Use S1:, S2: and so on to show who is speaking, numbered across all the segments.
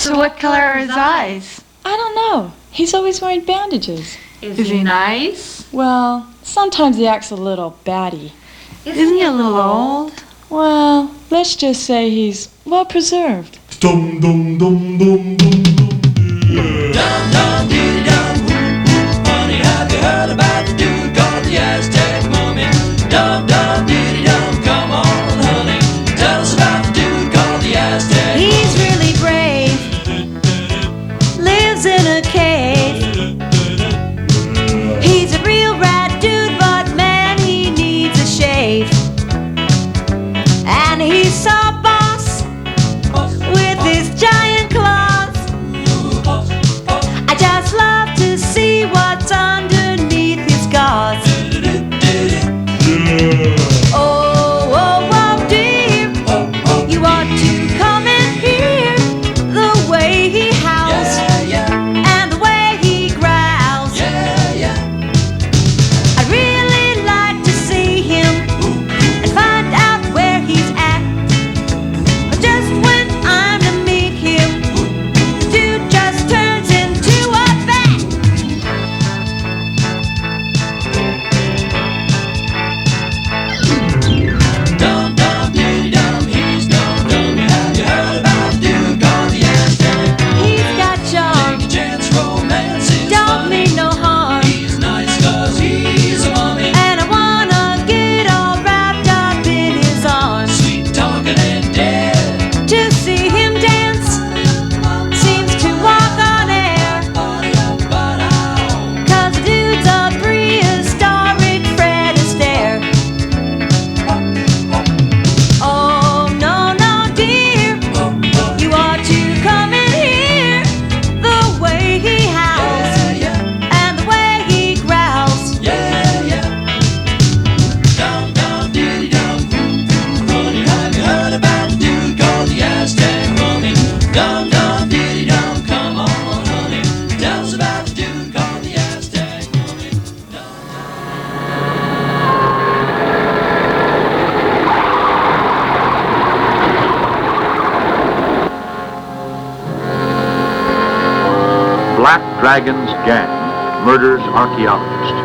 S1: So what color are his eyes?
S2: I don't know. He's always wearing bandages.
S1: Is he nice?
S2: Well, sometimes he acts a little batty.
S1: Isn't he a little old?
S2: Well, let's just say he's well preserved.
S3: Dum dum dum dum dum dum. Dum dum diddy dum. Honey, have you heard about the dude called the Aztec mummy? Dum dum diddy dum. Come on, honey, tell us about the dude called the Aztec.
S4: He's really brave. Lives in a cave. He's a real rad dude, but man, he needs a shave. And he's so boss with his giant claws. I just love to see what's underneath his gauze. Oh, oh, oh, dear, you ought to come and hear the way he howls and the way he growls. I'd really like to see him and find out where he's at. But just when I'm to meet him, the dude just turns into a bat.
S3: Dum dum diddy dum. He's no dummy. Have you heard about the dude called the Aztec?
S4: He's got charm,
S3: Take a chance, romance is
S4: don't
S3: funny.
S4: mean no harm.
S3: He's nice 'cause he's a mummy.
S4: And I wanna get all wrapped up in his arms.
S3: Sweet talking and dead.
S4: To see him dance seems to walk on air. 'Cause the dude's a prehistoric Fred Astaire. Oh, no, no, dear, you ought to come and hear the way he howls and the way he growls.
S3: Dum dum diddy dum. Honey, have you heard about the dude called the Aztec mummy? Dum dum diddy dum. Come on, honey, tell us about the dude called the Aztec mummy.
S5: Black Dragon's gang murders archaeologist.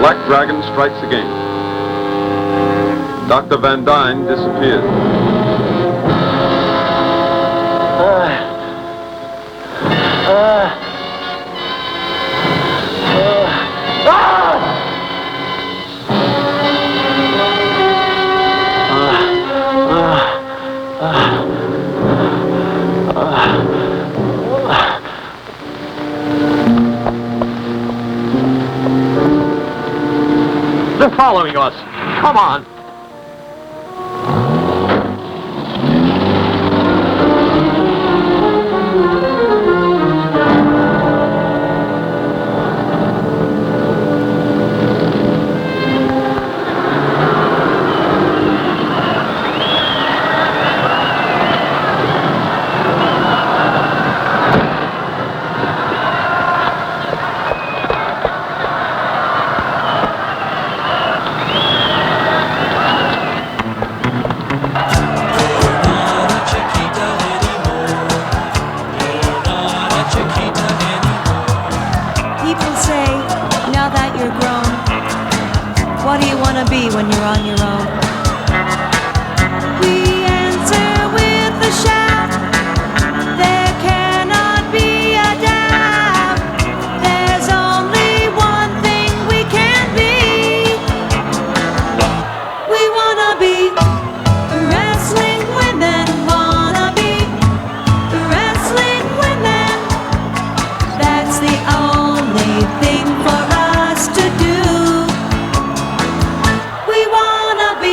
S6: Black Dragon strikes again. Dr. Van Dyne disappeared.
S5: They're following us. Come on.
S4: People say, now that you're grown, what do you want to be when you're on your own? We answer with a shout, there cannot be a doubt. There's only one thing we can be. We want to be wrestling women, wanna be wrestling women. That's the only thing for us to do. We wanna be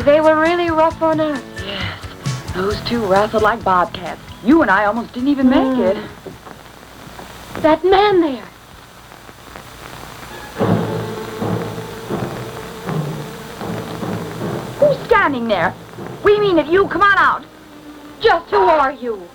S7: Honey, they were really rough on us. Yes. Those two wrestled like bobcats. You and I almost didn't even make it. That man there. Who's standing there? We mean it, you. Come on out. Just who are you?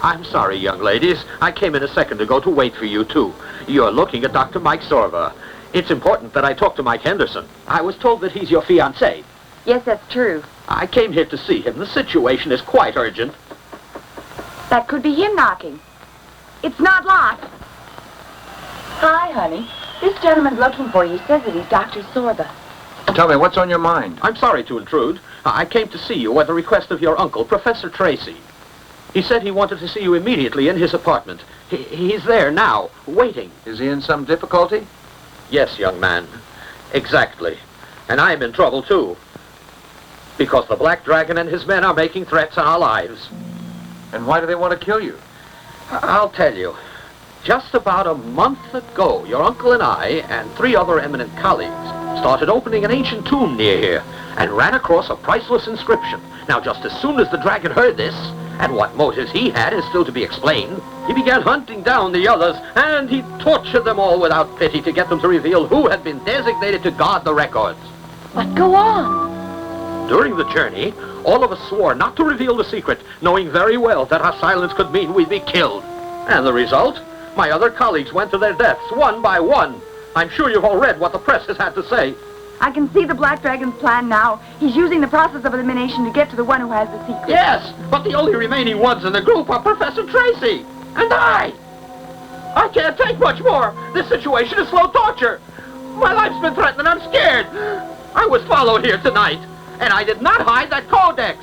S8: I'm sorry, young ladies. I came in a second ago to wait for you, too. You're looking at Dr. Mike Sorva. It's important that I talk to Mike Henderson. I was told that he's your fiancé.
S7: Yes, that's true.
S8: I came here to see him. The situation is quite urgent.
S7: That could be him knocking. It's not locked. Hi, honey. This gentleman's looking for you. He says that he's Dr. Sorba.
S9: Tell me, what's on your mind?
S8: I'm sorry to intrude. I came to see you at the request of your uncle, Professor Tracy. He said he wanted to see you immediately in his apartment. He's there now, waiting.
S9: Is he in some difficulty?
S8: Yes, young man. Exactly. And I'm in trouble, too. Because the Black Dragon and his men are making threats on our lives.
S9: And why do they want to kill you?
S8: I'll tell you. Just about a month ago, your uncle and I and 3 other eminent colleagues started opening an ancient tomb near here and ran across a priceless inscription. Now, just as soon as the dragon heard this, and what motives he had is still to be explained, he began hunting down the others, and he tortured them all without pity to get them to reveal who had been designated to guard the records.
S7: But go on.
S8: During the journey, all of us swore not to reveal the secret, knowing very well that our silence could mean we'd be killed. And the result? My other colleagues went to their deaths, one by one. I'm sure you've all read what the press has had to say.
S7: I can see the Black Dragon's plan now. He's using the process of elimination to get to the one who has the secret.
S8: Yes, but the only remaining ones in the group are Professor Tracy and I. I can't take much more. This situation is slow torture. My life's been threatened and I'm scared. I was followed here tonight, and I did not hide that codex.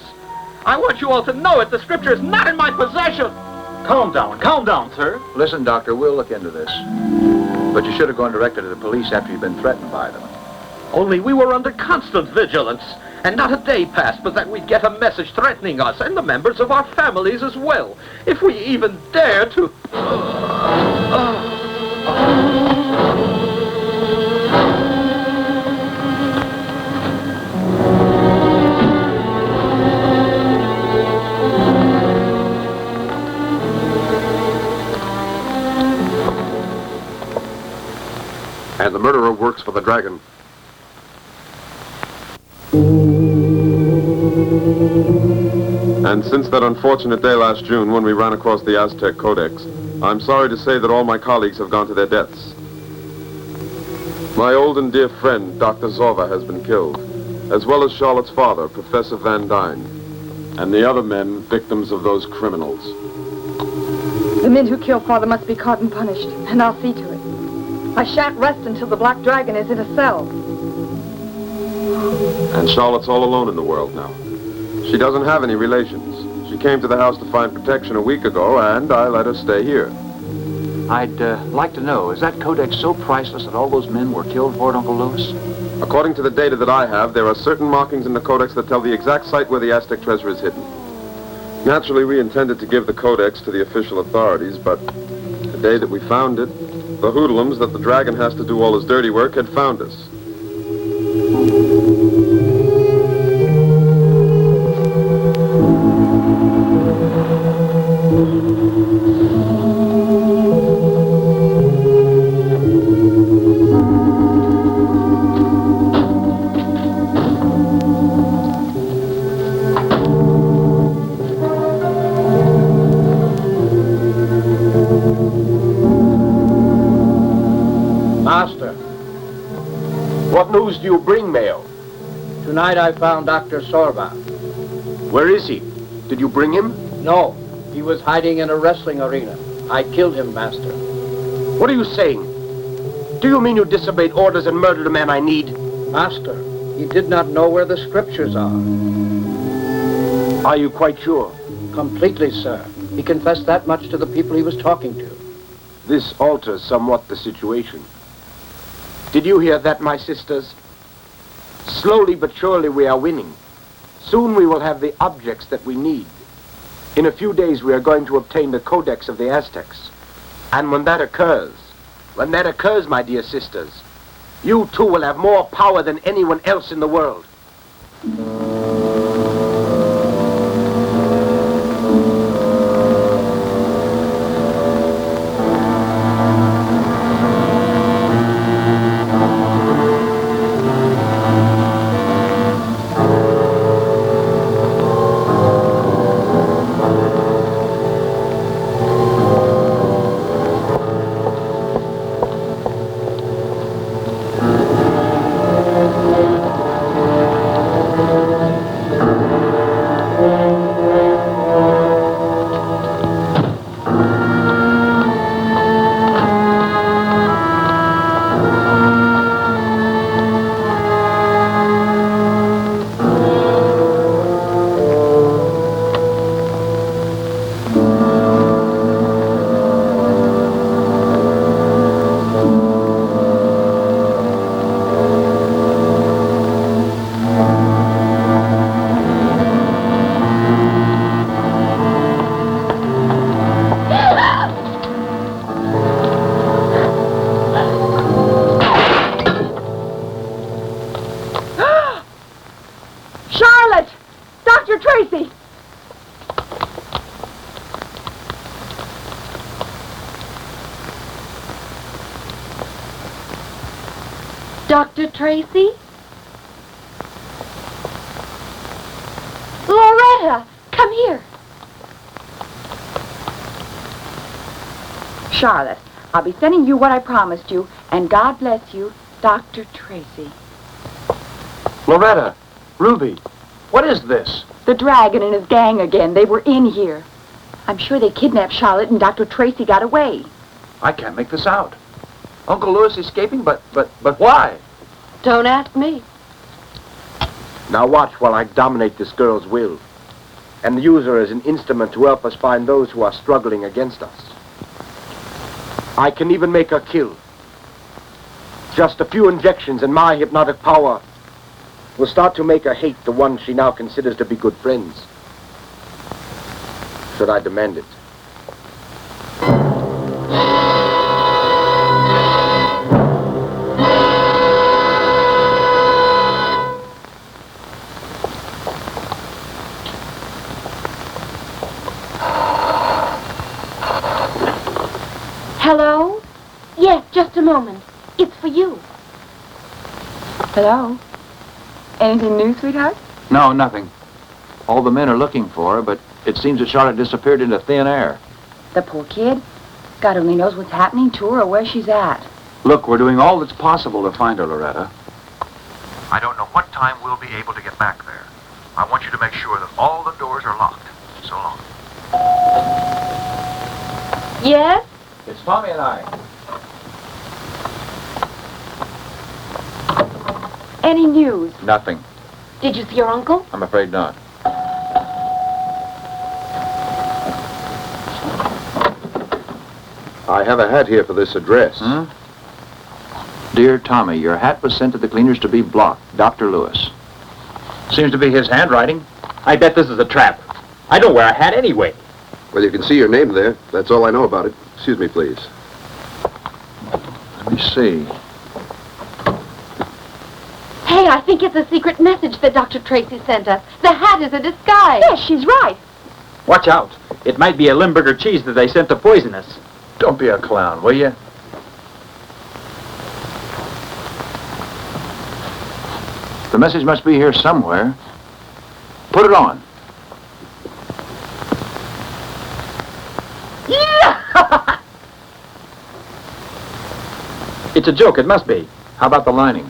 S8: I want you all to know it. The scripture is not in my possession.
S9: Calm down, sir. Listen, Doctor, we'll look into this. But you should have gone directly to the police after you've been threatened by them.
S8: Only we were under constant vigilance, and not a day passed but that we'd get a message threatening us and the members of our families as well, if we even dare to...
S6: And the murderer works for the dragon. And since that unfortunate day last June when we ran across the Aztec Codex, I'm sorry to say that all my colleagues have gone to their deaths. My old and dear friend, Dr. Zorva, has been killed, as well as Charlotte's father, Professor Van Dyne, and the other men, victims of those criminals.
S7: The men who killed Father must be caught and punished, and I'll see to it. I shan't rest until the Black Dragon is in a cell.
S6: And Charlotte's all alone in the world now. She doesn't have any relations. She came to the house to find protection a week ago, and I let her stay here.
S9: I'd like to know, is that codex so priceless that all those men were killed for it, Uncle Lewis?
S6: According to the data that I have, there are certain markings in the codex that tell the exact site where the Aztec treasure is hidden. Naturally, we intended to give the codex to the official authorities, but the day that we found it, the hoodlums that the dragon has to do all his dirty work had found us.
S10: Master, what news do you bring, Mayo? Tonight I found Dr. Sorba. Where is he? Did you bring him? No, he was hiding in a wrestling arena. I killed him, Master. What are you saying? Do you mean you disobeyed orders and murdered a man I need? Master, he did not know where the scriptures are. Are you quite sure? Completely, sir. He confessed that much to the people he was talking to. This alters somewhat the situation. Did you hear that, my sisters? Slowly but surely we are winning. Soon we will have the objects that we need. In a few days we are going to obtain the codex of the Aztecs. And when that occurs, my dear sisters, you too will have more power than anyone else in the world.
S7: Dr. Tracy? Loretta, come here. Charlotte, I'll be sending you what I promised you, and God bless you, Dr. Tracy.
S9: Loretta, Ruby, what is this?
S7: The dragon and his gang again. They were in here. I'm sure they kidnapped Charlotte and Dr. Tracy got away.
S9: I can't make this out. Uncle Louis escaping, but why?
S7: Don't ask me.
S10: Now watch while I dominate this girl's will and use her as an instrument to help us find those who are struggling against us. I can even make her kill. Just a few injections and my hypnotic power will start to make her hate the ones she now considers to be good friends. Should I demand it?
S7: Hello? Yes, just a moment. It's for you. Hello? Anything new, sweetheart?
S9: No, nothing. All the men are looking for her, but it seems that Charlotte disappeared into thin air.
S7: The poor kid. God only knows what's happening to her or where she's at.
S9: Look, we're doing all that's possible to find her, Loretta. I don't know what time we'll be able to get back there. I want you to make sure that all the doors are locked. So long.
S7: Yes?
S9: It's Tommy and I.
S7: Any news?
S9: Nothing.
S7: Did you see your uncle?
S9: I'm afraid not.
S6: I have a hat here for this address.
S9: Hmm? Dear Tommy, your hat was sent to the cleaners to be blocked. Dr. Lewis. Seems to be his handwriting.
S11: I bet this is a trap. I don't wear a hat anyway.
S6: Well, you can see your name there. That's all I know about it. Excuse me, please.
S9: Let me see.
S7: Hey, I think it's a secret message that Dr. Tracy sent us. The hat is a disguise. Yes, she's right.
S11: Watch out. It might be a Limburger cheese that they sent to poison us.
S9: Don't be a clown, will you? The message must be here somewhere. Put it on.
S11: It's a joke, it must be.
S9: How about the lining?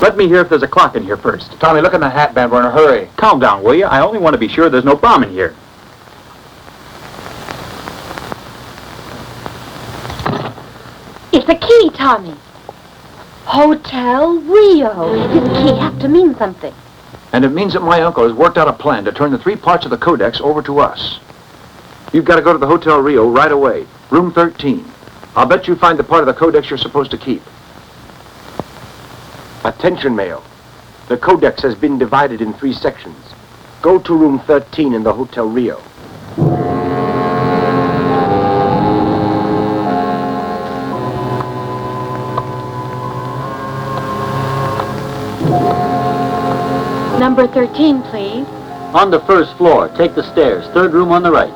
S11: Let me hear if there's a clock in here first.
S9: Tommy, look in the hat band. We're in a hurry.
S11: Calm down, will you? I only want to be sure there's no bomb in here.
S7: It's a key, Tommy. Hotel Rio. This key has to mean something.
S9: And it means that my uncle has worked out a plan to turn the 3 parts of the Codex over to us. You've got to go to the Hotel Rio right away. Room 13. I'll bet you find the part of the Codex you're supposed to keep.
S10: Attention, Mayo. The Codex has been divided in 3 sections. Go to room 13 in the Hotel Rio.
S7: Number 13, please.
S11: On the first floor, take the stairs. 3rd room on the right.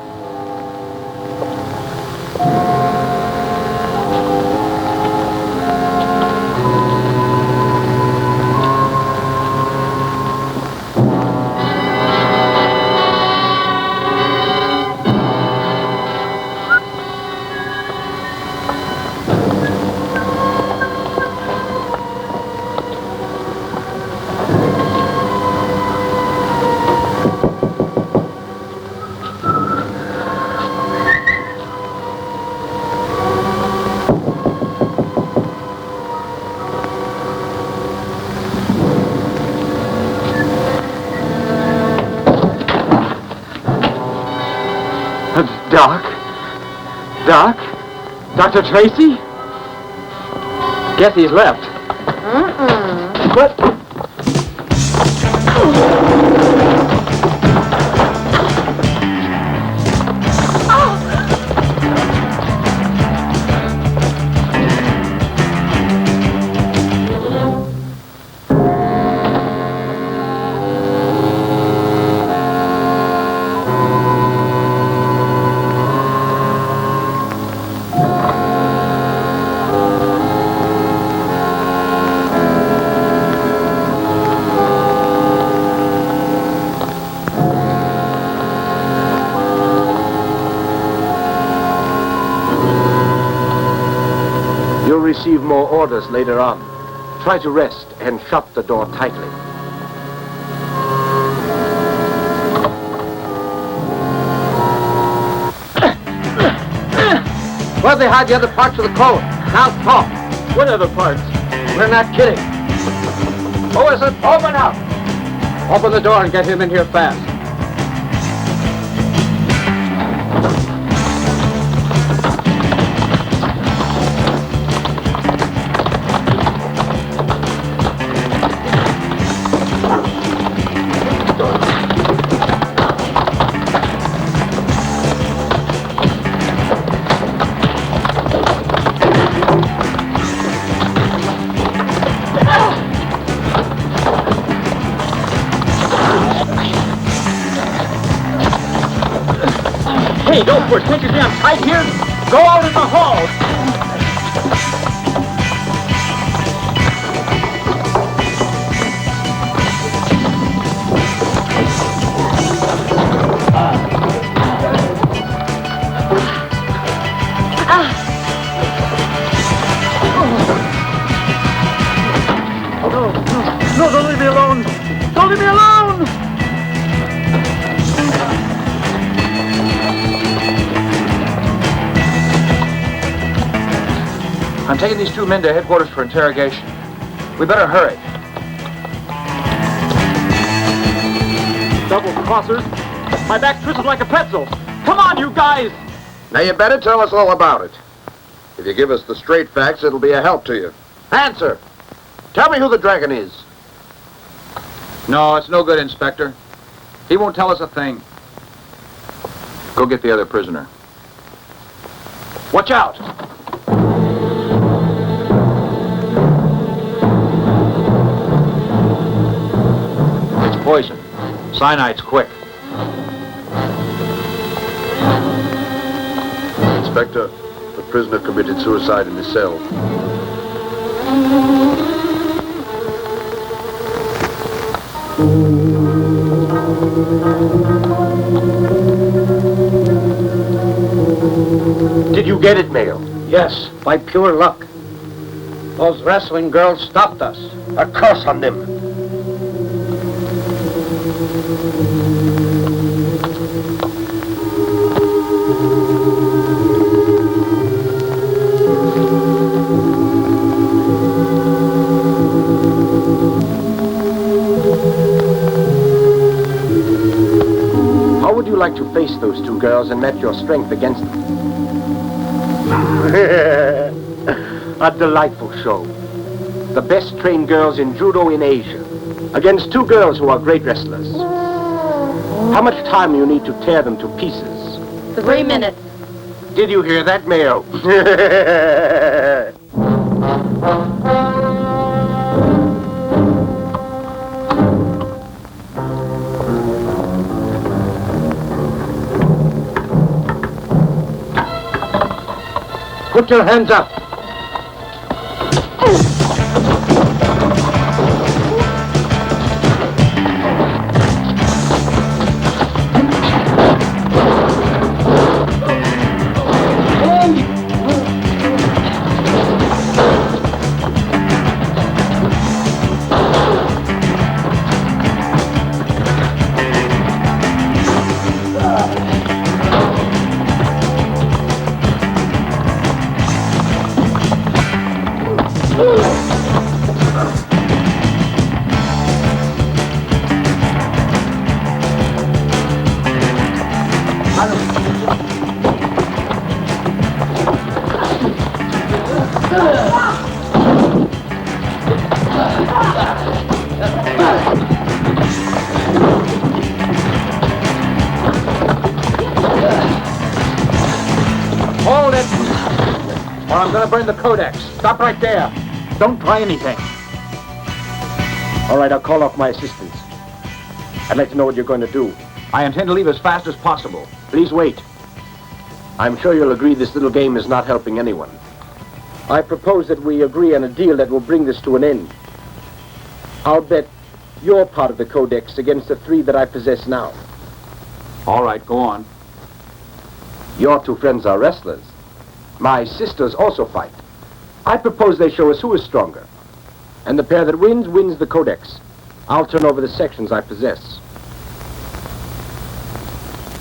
S11: Doc? Doc? Dr. Tracy? Guess he's left. What?
S10: You'll receive more orders later on. Try to rest and shut the door tightly. Where'd they hide the other parts of the code? Now talk.
S11: What other parts?
S10: We're not kidding. Who is it? Open up! Open the door and get him in here fast.
S11: Hey, don't push. Can't you see I'm tight here? Go out in the hall. No, don't leave me alone. Don't leave me alone.
S9: I'm taking these two men to headquarters for interrogation. We better hurry.
S11: Double crossers. My back's twisted like a pretzel. Come on, you guys.
S8: Now you better tell us all about it. If you give us the straight facts, it'll be a help to you. Answer. Tell me who the dragon is.
S9: No, it's no good, Inspector. He won't tell us a thing. Go get the other prisoner. Watch out! It's poison. Cyanide's quick.
S8: Inspector, the prisoner committed suicide in his cell.
S10: Did you get it, Mayo? Yes, by pure luck. Those wrestling girls stopped us. A curse on them. How would you like to face those two girls and met your strength against them? A delightful show. The best trained girls in judo in Asia against two girls who are great wrestlers. How much time do you need to tear them to pieces?
S7: 3 minutes.
S10: Did you hear that, Mayo? Put your hands up.
S11: Hold it, or I'm going to burn the codex. Stop right there. Don't try anything.
S10: All right, I'll call off my assistants. I'd like to know what you're going to do.
S9: I intend to leave as fast as possible.
S10: Please wait. I'm sure you'll agree this little game is not helping anyone. I propose that we agree on a deal that will bring this to an end. I'll bet your part of the codex against the 3 that I possess now.
S9: All right, go on.
S10: Your 2 friends are wrestlers. My sisters also fight. I propose they show us who is stronger. And the pair that wins the codex. I'll turn over the sections I possess.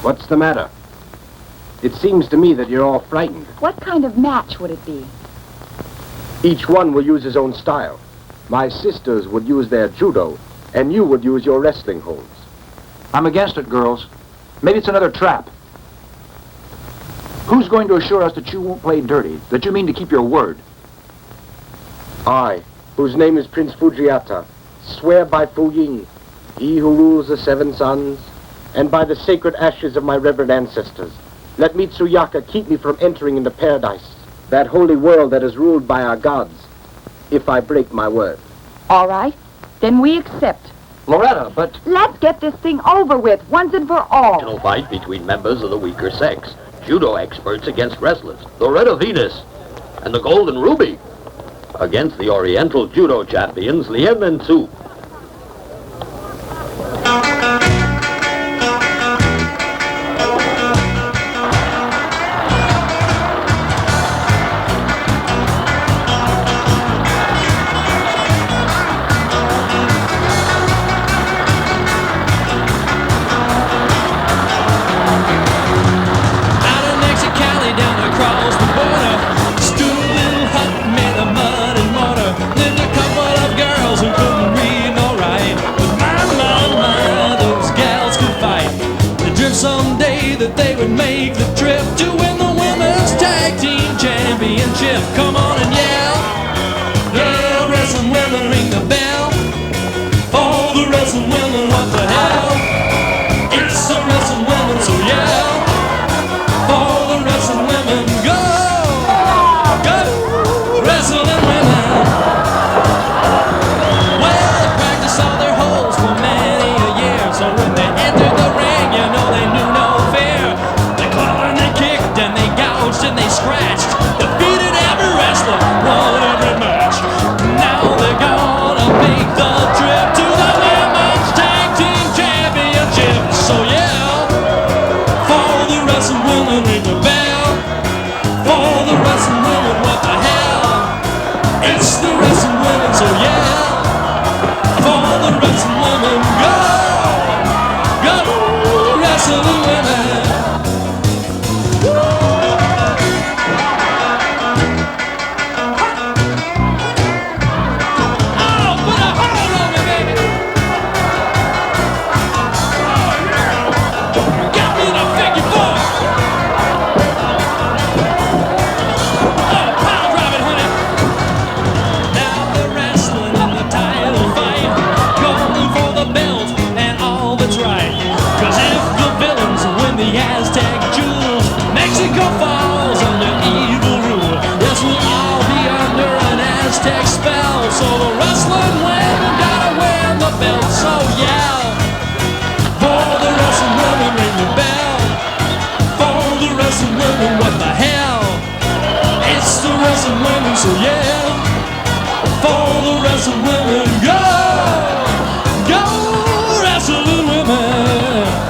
S10: What's the matter? It seems to me that you're all frightened.
S7: What kind of match would it be?
S10: Each one will use his own style. My sisters would use their judo, and you would use your wrestling holds.
S9: I'm against it, girls. Maybe it's another trap. Who's going to assure us that you won't play dirty, that you mean to keep your word?
S10: I, whose name is Prince Fujiata, swear by Fu Ying, he who rules the seven suns, and by the sacred ashes of my revered ancestors, let Mitsuyaka keep me from entering into paradise, that holy world that is ruled by our gods, if I break my word.
S7: All right, then we accept.
S9: Loretta, but...
S7: Let's get this thing over with, once and for all.
S8: No fight between members of the weaker sex. Judo experts against wrestlers. Loretta Venus and the Golden Ruby against the Oriental Judo champions Lien and Su.
S3: Come on and yell. Yeah, wrestling women, ring the bell. All the wrestling women, what the hell? It's the wrestling women, so yell. All the wrestling women, go. Go, wrestling women. Well, they practiced all their holds for many a year, so when they entered the ring, you know they knew no fear. They clawed and they kicked and they gouged and they scratched. Won every match. Now they're gonna make the trip to the Women's Tag Team Championship. So yeah, for the wrestling women, ring the bell. For the wrestling women, what the hell? It's the wrestling women, so yeah, for the wrestling women, go, go, wrestling women. The Aztec jewels, Mexico falls under evil rule. Yes, we'll all be under an Aztec spell. So the wrestling women gotta win the belt. So yeah, for the wrestling women, ring the bell. For the wrestling women, what the hell? It's the wrestling women, so yeah. For the wrestling women, go, go, wrestling women.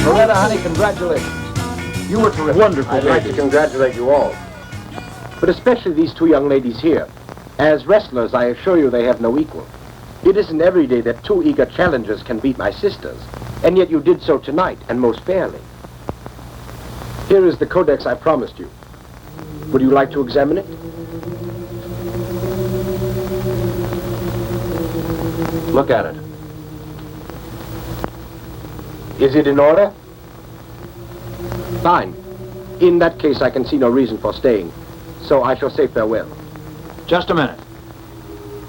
S10: Loretta, honey, congratulations. You were terrific.
S11: Wonderful.
S10: I'd like to congratulate you all. But especially these two young ladies here. As wrestlers, I assure you they have no equal. It isn't every day that two eager challengers can beat my sisters. And yet you did so tonight, and most fairly. Here is the codex I promised you. Would you like to examine it?
S9: Look at it.
S10: Is it in order? Fine. In that case, I can see no reason for staying. So I shall say farewell.
S9: Just a minute.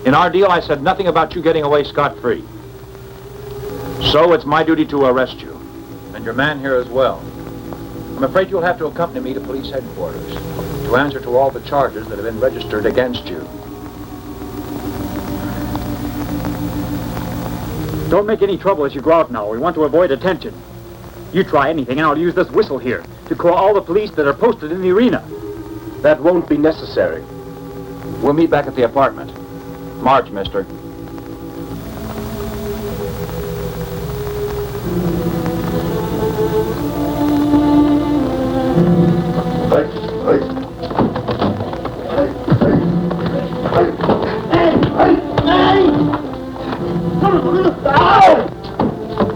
S9: In our deal, I said nothing about you getting away scot-free. So it's my duty to arrest you. And your man here as well. I'm afraid you'll have to accompany me to police headquarters to answer to all the charges that have been registered against you.
S11: Don't make any trouble as you go out now. We want to avoid attention. You try anything, and I'll use this whistle here to call all the police that are posted in the arena.
S10: That won't be necessary.
S9: We'll meet back at the apartment. March, mister.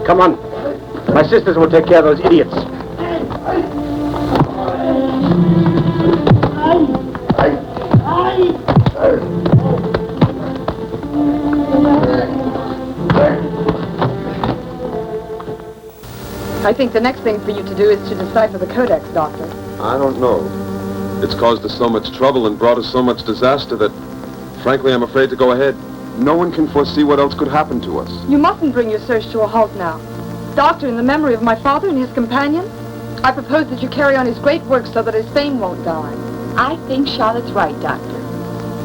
S10: Come on. My sisters will take care of those idiots.
S12: I think the next thing for you to do is to decipher the codex, Doctor.
S6: I don't know. It's caused us so much trouble and brought us so much disaster that, frankly, I'm afraid to go ahead. No one can foresee what else could happen to us.
S12: You mustn't bring your search to a halt now. Doctor, in the memory of my father and his companion, I propose that you carry on his great work so that his fame won't die.
S7: I think Charlotte's right, Doctor.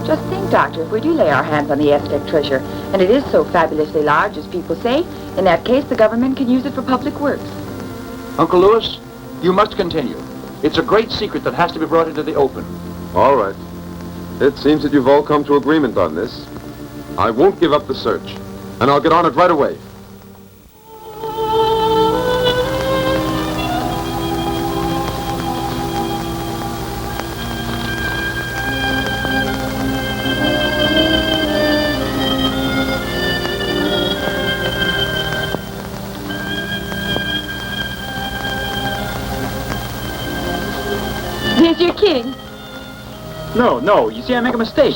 S7: Just think, Doctor, if we do lay our hands on the Aztec treasure, and it is so fabulously large, as people say, in that case, the government can use it for public works.
S9: Uncle Lewis, you must continue. It's a great secret that has to be brought into the open.
S6: All right. It seems that you've all come to agreement on this. I won't give up the search, and I'll get on it right away.
S12: There's your king.
S11: No, you see, I make a mistake.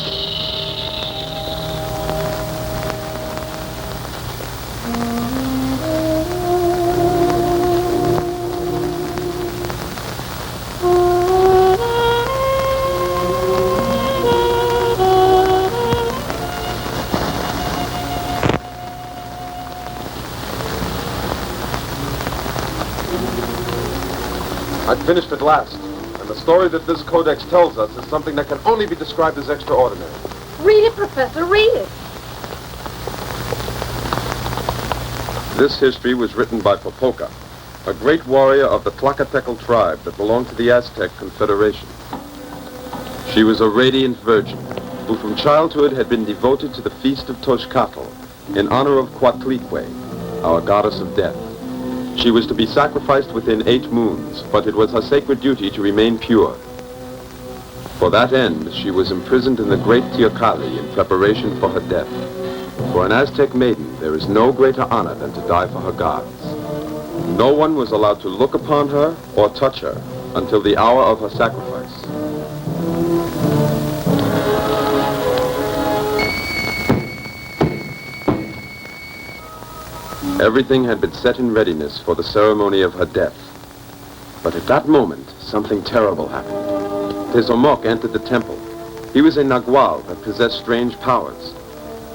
S6: I've finished at last. And the story that this codex tells us is something that can only be described as extraordinary.
S12: Read it, Professor, read it.
S6: This history was written by Popoca, a great warrior of the Tlacatecal tribe that belonged to the Aztec Confederation. She was a radiant virgin who from childhood had been devoted to the feast of Toxcatl in honor of Coatlicue, our goddess of death. She was to be sacrificed within 8 moons, but it was her sacred duty to remain pure. For that end, she was imprisoned in the great Teocalli in preparation for her death. For an Aztec maiden, there is no greater honor than to die for her gods. No one was allowed to look upon her or touch her until the hour of her sacrifice. Everything had been set in readiness for the ceremony of her death. But at that moment, something terrible happened. Tezomoc entered the temple. He was a Nagual that possessed strange powers,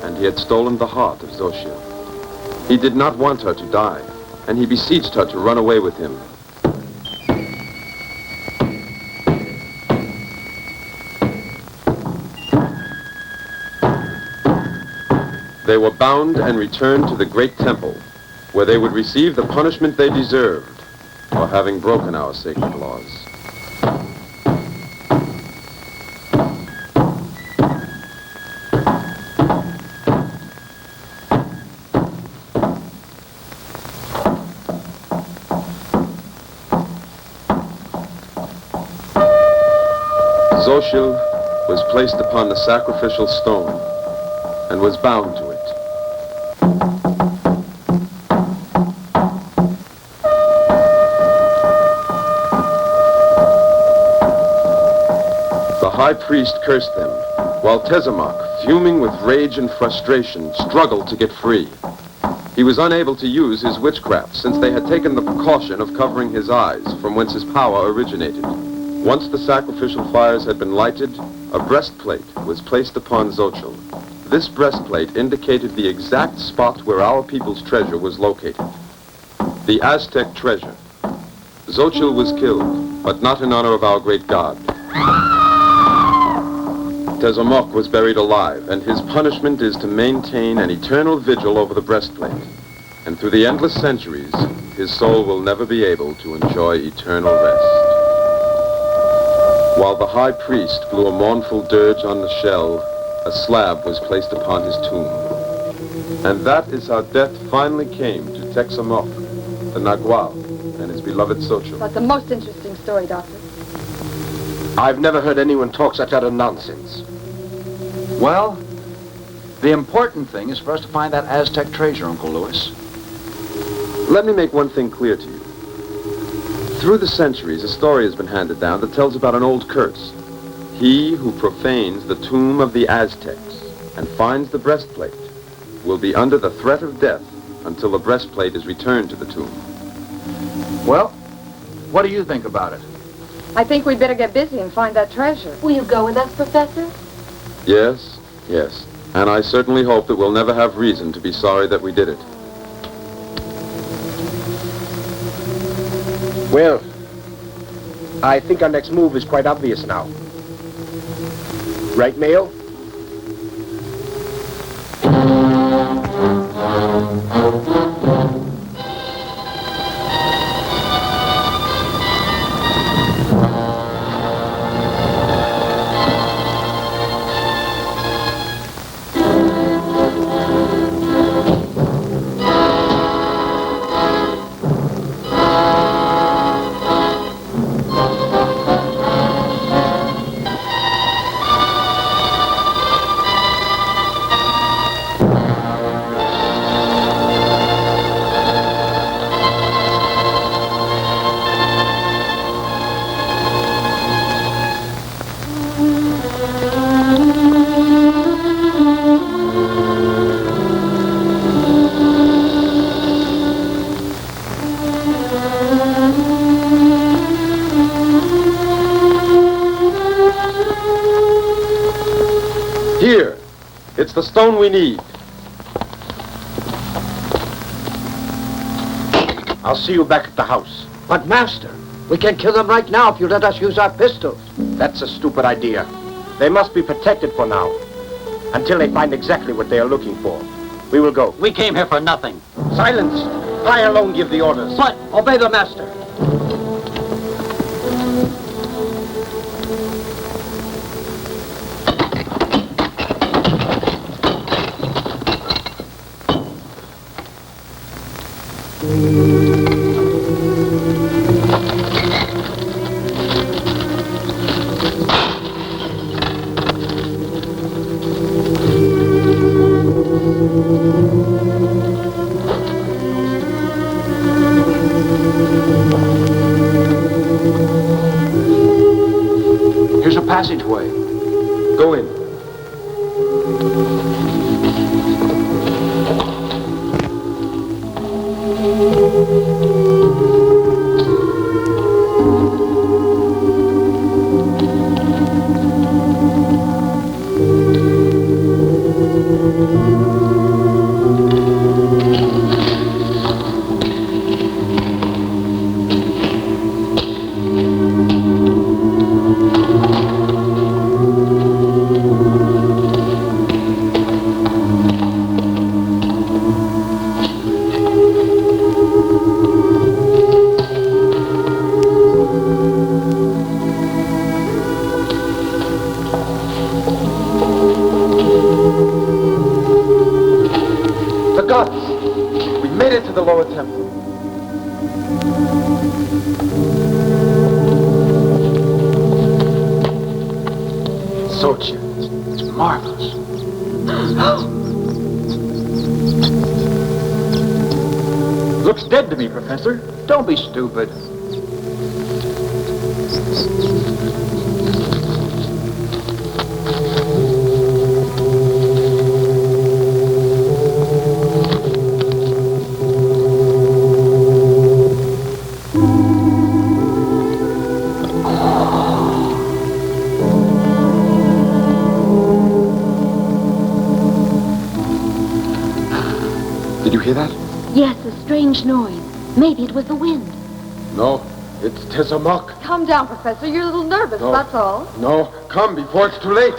S6: and he had stolen the heart of Xochitl. He did not want her to die, and he beseeched her to run away with him. They were bound and returned to the great temple, where they would receive the punishment they deserved for having broken our sacred laws. Xochitl was placed upon the sacrificial stone and was bound to it. The high priest cursed them while Tesamok, fuming with rage and frustration, struggled to get free. He was unable to use his witchcraft since they had taken the precaution of covering his eyes, from whence his power originated. Once the sacrificial fires had been lighted, a breastplate was placed upon Xochitl. This breastplate indicated the exact spot where our people's treasure was located. The Aztec treasure. Xochitl was killed, but not in honor of our great god. Tesamok was buried alive, and his punishment is to maintain an eternal vigil over the breastplate. And through the endless centuries, his soul will never be able to enjoy eternal rest. While the high priest blew a mournful dirge on the shell, a slab was placed upon his tomb. And that is how death finally came to Texamok, the Nagual, and his beloved Xochitl.
S12: That's a most interesting story, Doctor.
S10: I've never heard anyone talk such utter nonsense.
S9: Well, the important thing is for us to find that Aztec treasure, Uncle Lewis.
S6: Let me make one thing clear to you. Through the centuries, a story has been handed down that tells about an old curse. He who profanes the tomb of the Aztecs and finds the breastplate will be under the threat of death until the breastplate is returned to the tomb.
S9: Well, what do you think about it?
S12: I think we'd better get busy and find that treasure.
S13: Will you go with us, Professor?
S6: Yes, yes. And I certainly hope that we'll never have reason to be sorry that we did it.
S10: Well, I think our next move is quite obvious now. Right, Mayo?
S6: Here, it's the stone we need.
S10: I'll see you back at the house.
S8: But, Master, we can kill them right now if you let us use our pistols.
S10: That's a stupid idea. They must be protected for now, until they find exactly what they are looking for. We will go.
S8: We came here for nothing.
S10: Silence! I alone give the orders.
S8: But obey the Master.
S9: Here's a passageway.
S6: Go in. The lower temple.
S9: Xochitl, it's marvelous. Looks dead to me, Professor.
S10: Don't be stupid.
S6: Did you hear that?
S13: Yes, a strange noise. Maybe it was the wind.
S6: No, it's Tezamok.
S12: Calm down, Professor. You're a little nervous,
S6: No.
S12: that's all.
S6: No, come before it's too late.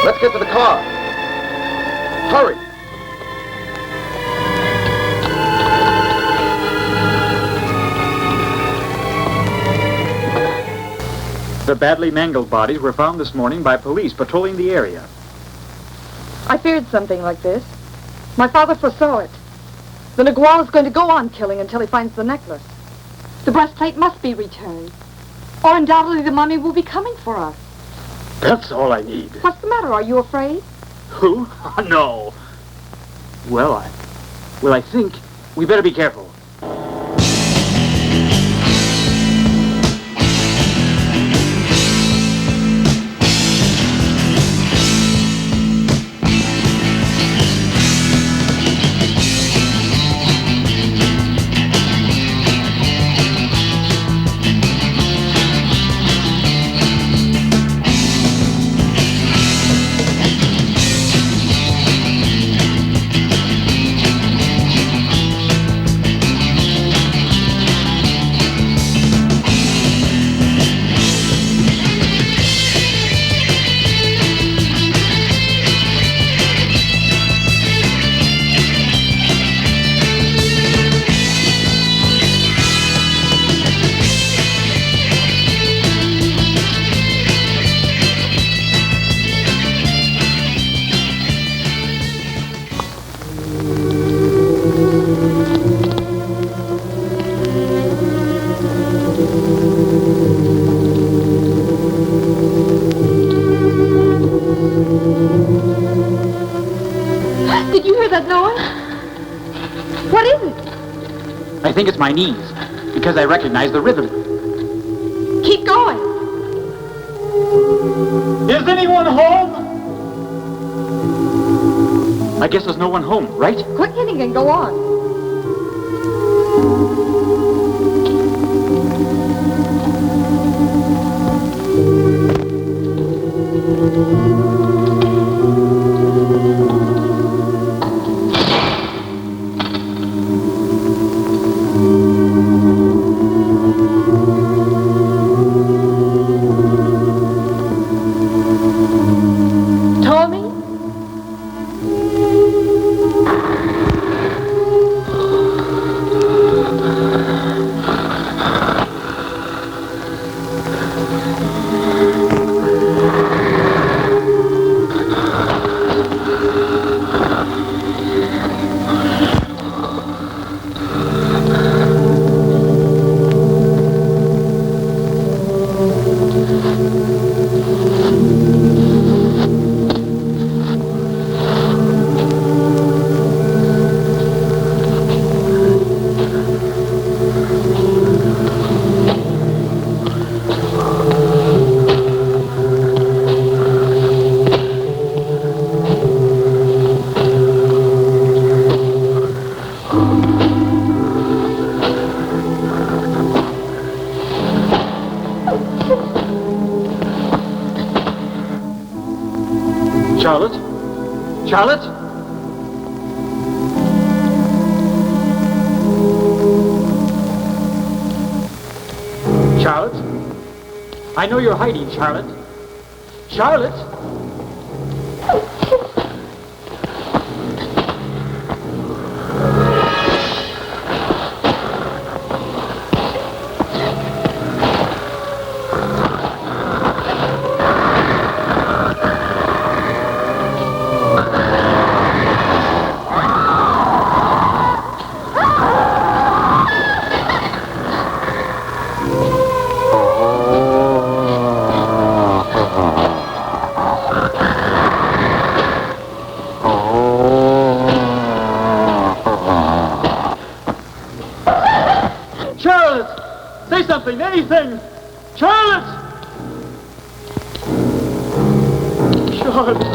S6: Let's get to the car. Hurry.
S11: The badly mangled bodies were found this morning by police patrolling the area.
S12: I feared something like this. My father foresaw it. The Nagual is going to go on killing until he finds the necklace. The breastplate must be returned, or undoubtedly the mummy will be coming for us.
S11: That's all I need.
S12: What's the matter? Are you afraid?
S11: Who? No. Well, I think we better be careful.
S12: Did you hear that noise? What is it?
S11: I think it's my knees, because I recognize the rhythm.
S12: Keep going.
S11: Is anyone home? I guess there's no one home, right?
S12: Quit hitting and go on. Tommy?
S11: Charlotte? Charlotte? Charlotte? I know you're hiding, Charlotte. Charlotte? Say something, anything! Charlotte! Charlotte!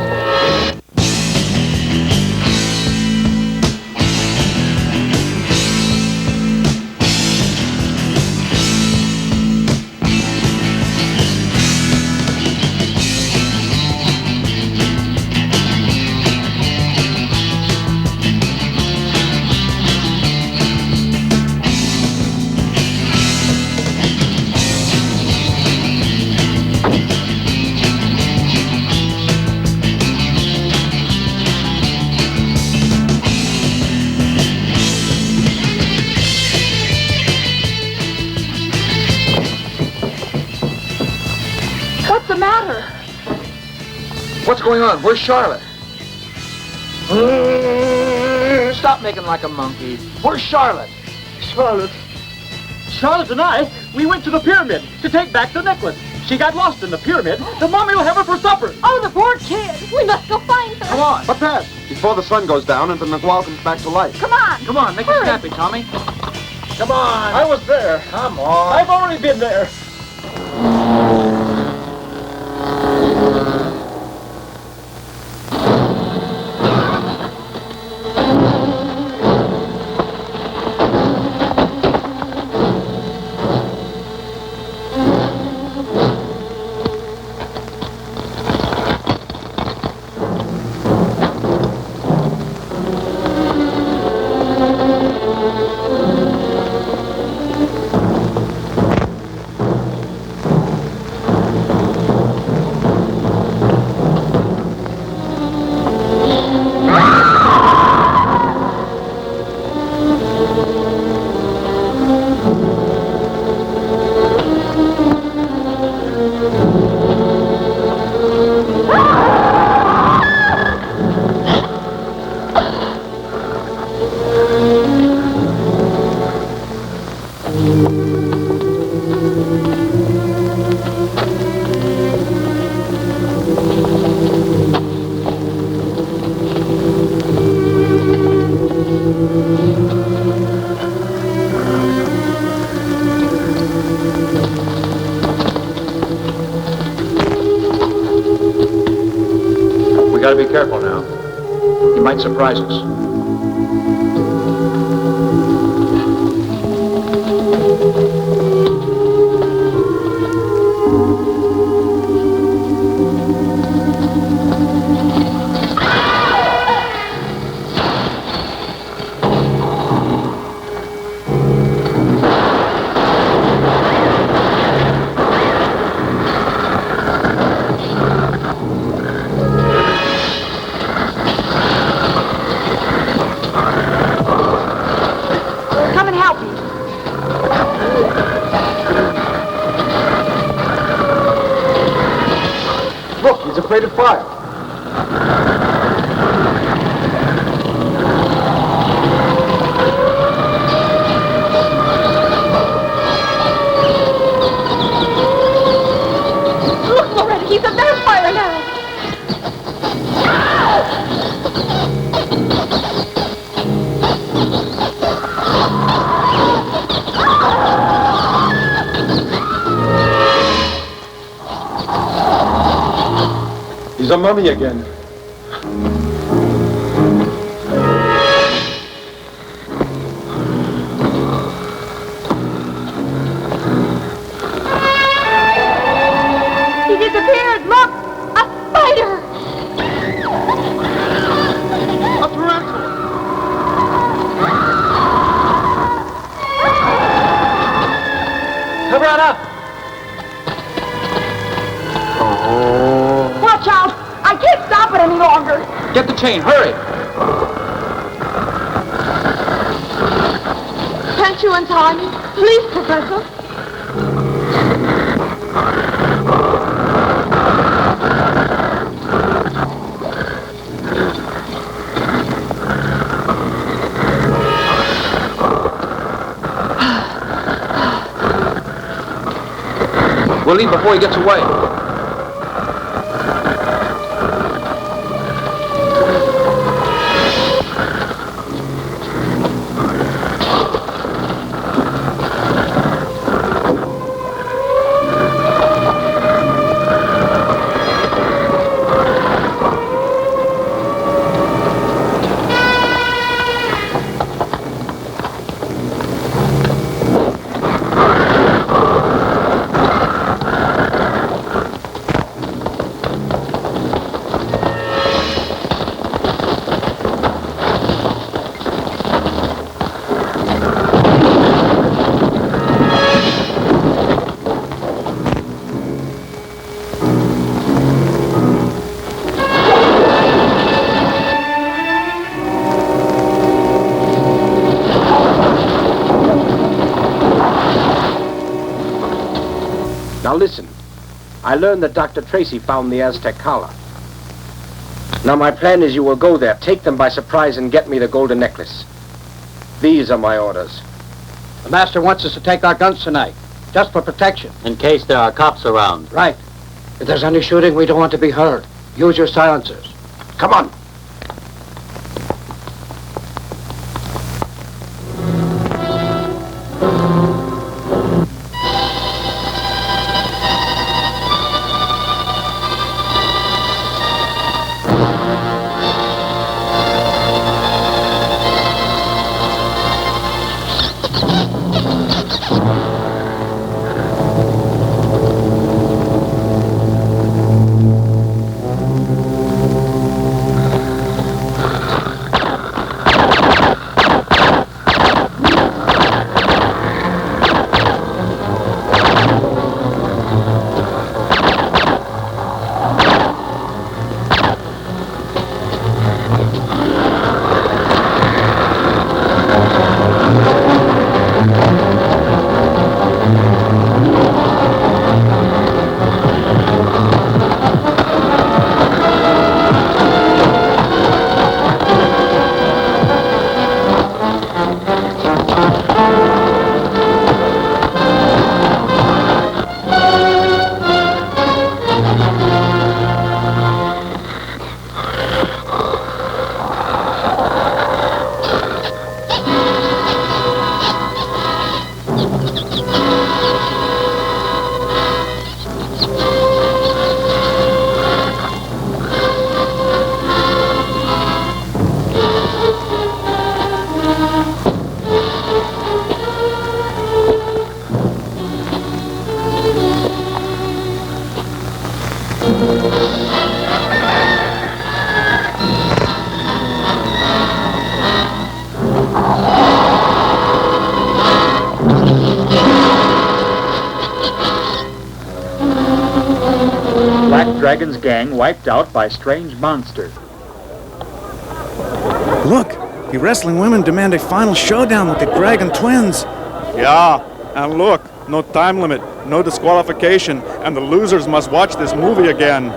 S12: What's the matter?
S8: What's going on? Where's Charlotte? Stop making like a monkey. Where's Charlotte?
S11: Charlotte. Charlotte and I, we went to the pyramid to take back the necklace. She got lost in the pyramid. The mommy will have her for supper.
S12: Oh, the poor kid. We must go find her.
S8: Come on.
S6: What's that? Before the sun goes down and the Nagual comes back to life.
S12: Come on.
S11: Come on, make it snappy, Tommy. Come on.
S10: I was there.
S11: Come on.
S10: I've already been there.
S9: We gotta be careful now. He might surprise us.
S12: Come and help me.
S10: Look, he's afraid of fire.
S12: Look, Loretta, he's a vampire now.
S10: He's a mummy again.
S12: He disappeared. Look, a spider.
S10: chain. Hurry.
S12: Can't you untie me? Please, Professor.
S10: We'll leave before he gets away. Now listen, I learned that Dr. Tracy found the Aztec collar. Now my plan is you will go there, take them by surprise, and get me the golden necklace. These are my orders.
S14: The master wants us to take our guns tonight, just for protection.
S15: In case there are cops around.
S14: Right. If there's any shooting, we don't want to be heard. Use your silencers.
S10: Come on.
S11: Dragon's gang wiped out by strange monster.
S16: Look, the wrestling women demand a final showdown with the Dragon twins.
S17: Yeah, and look, no time limit, no disqualification, and the losers must watch this movie again.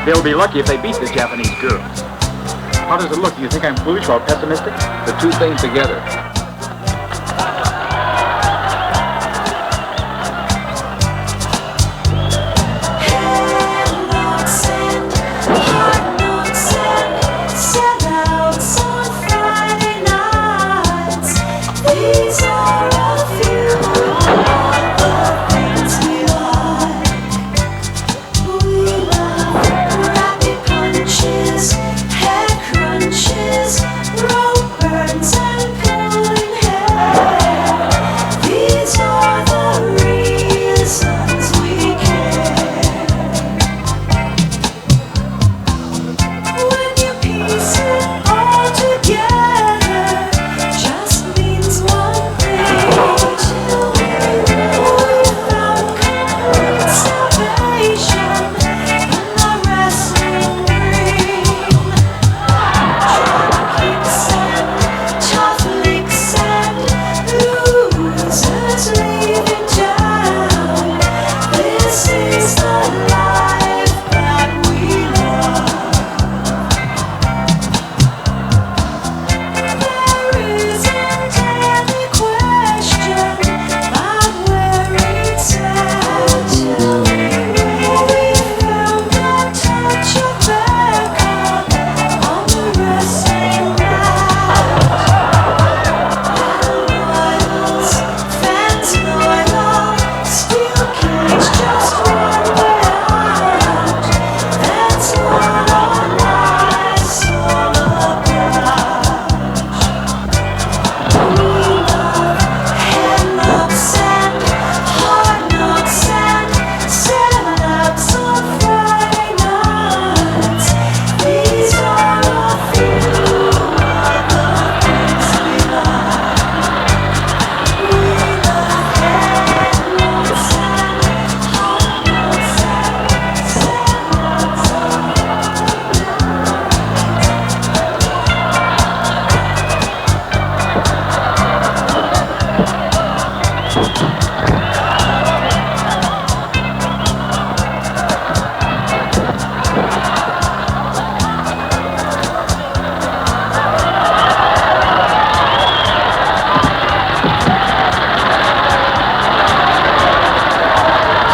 S11: They'll be lucky if they beat this Japanese girl. How does it look? Do you think I'm foolish or pessimistic?
S8: The two things together.
S4: Head crunches, rope burns and pulls.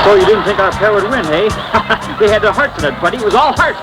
S11: So you didn't think our pair would win, eh? They had their hearts in it, buddy. It was all heart.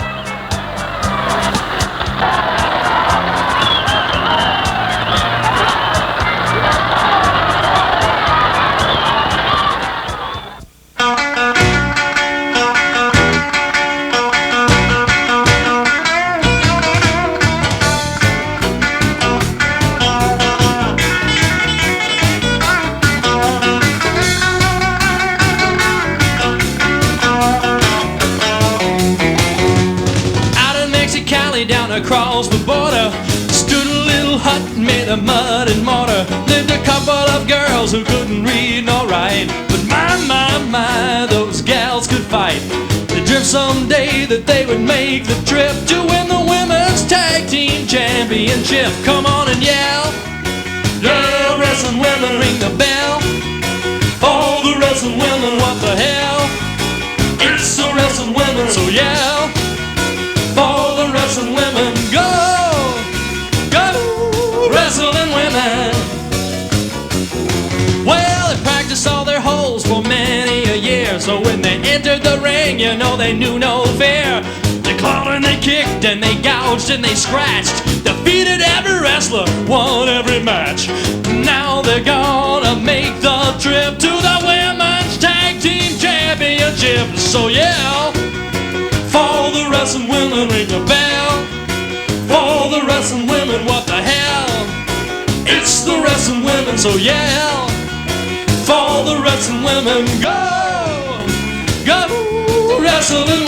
S3: Down across the border stood a little hut made of mud and mortar. Lived a couple of girls who couldn't read nor write, but my, those gals could fight. They dreamt someday that they would make the trip to win the women's tag team championship. Come on and yell, yeah, wrestling women, ring the bell. All the wrestling women, what the hell? It's the wrestling women, so yell. For the wrestling women, go, wrestling women. Well, they practiced all their holds for many a year, so when they entered the ring, you know they knew no fear. They clawed and they kicked and they gouged and they scratched, defeated every wrestler, won every match. Now they're gonna make the trip to the women's tag team championship. So yeah, for the wrestling women, ring a bell. For the wrestling women, what the hell? It's the wrestling women, so yell. For the wrestling women, go, wrestling